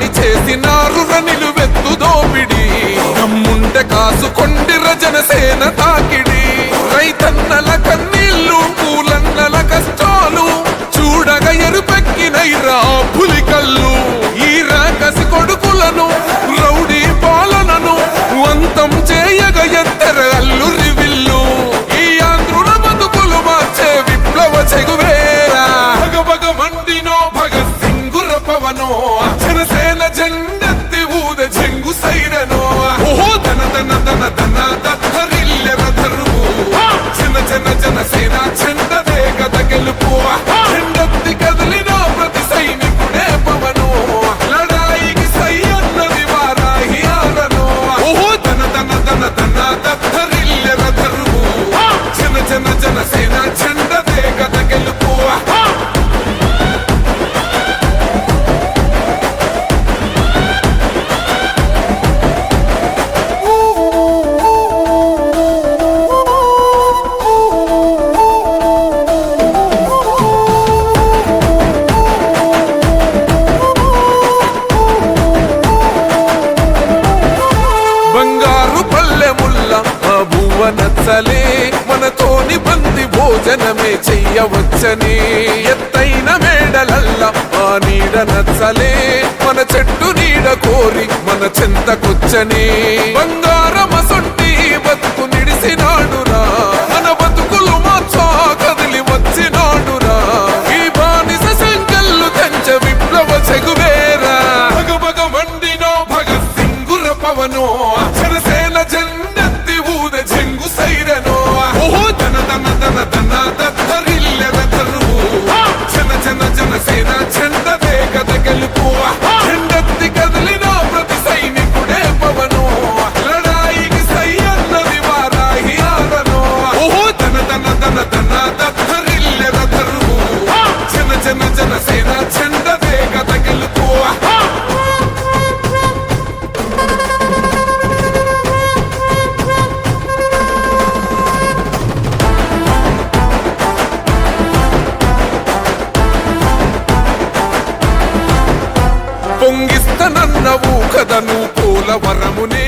దాడి చేసినారు నిలువెత్తు దోపిడి నమ్ముండె కాసుకొండిర జనసేన తాకిడి రైతన్నల కన్నీళ్లు పూలన్నల కష్టాలు చూడగ ఎరుపెక్కినైరా పులికల్లు ఈ రాకసి కొడుకులను రౌడీ పాలనను అంతం చేయగ ఎత్తెర అల్లురి విల్లు ఈ ఆంధ్రుల బతుకులు మార్చే విప్లవ చెగువేరా భగభగ మండినో భగత్ సింగుర పవనో జనసేన జెండెత్తి ఊద చెంగు సైరనో ఓహో ధన ధన ధన ధన దత్తరిల్లెర ధరువు జన జన జనసేన చెండదే కథ గెలుపు చెండెత్తి కదిలినో ప్రతి సైనికుడే పవనో లడాయికి సై అన్నది వారాహి ఆరనో ఓహో ధన ధన ధన ధన దత్తరిల్లెర ధరువు జన జన జనసేన చెండదే కథ గెలుపు బంగారు పల్లెముల్ల భూవ నచ్చలే మనతోని బంది భోజనమే చెయ్యవచ్చని ఎత్తైన మేడలల్ల ఆ నీడ నచ్చలే మన చెట్టు నీడ కోరి మన చెంతకొచ్చని బంగారమసొంటి బతుకు నిడిసినాడురా మన బతుకులు మార్చా కదిలి వచ్చినాడురా ఈ బానిస సంకల్లు తెంచ విప్లవ చెగువేరా భగభగ మండినో భగత్ సింగుర పవనో జనసేన జెండెత్తి ఊద చెంగు సైరనో ఓహో ధన ధన ధన ధన దత్తరిల్లెర ధరువు జన జన జనసేన చెండదే కథ గెలుపు చెండెత్తి కదిలినో ప్రతి సైనికుడే పవనో లడాయికి సై అన్నది వారాహి ఆరనో ఓహో ధన ధన ధన ధన దత్తరిల్లెర ధరువు జన జన జనసేన చెండదే కథ గెలుపు పొంగిస్తనన్నవు కదను పోలవరమునే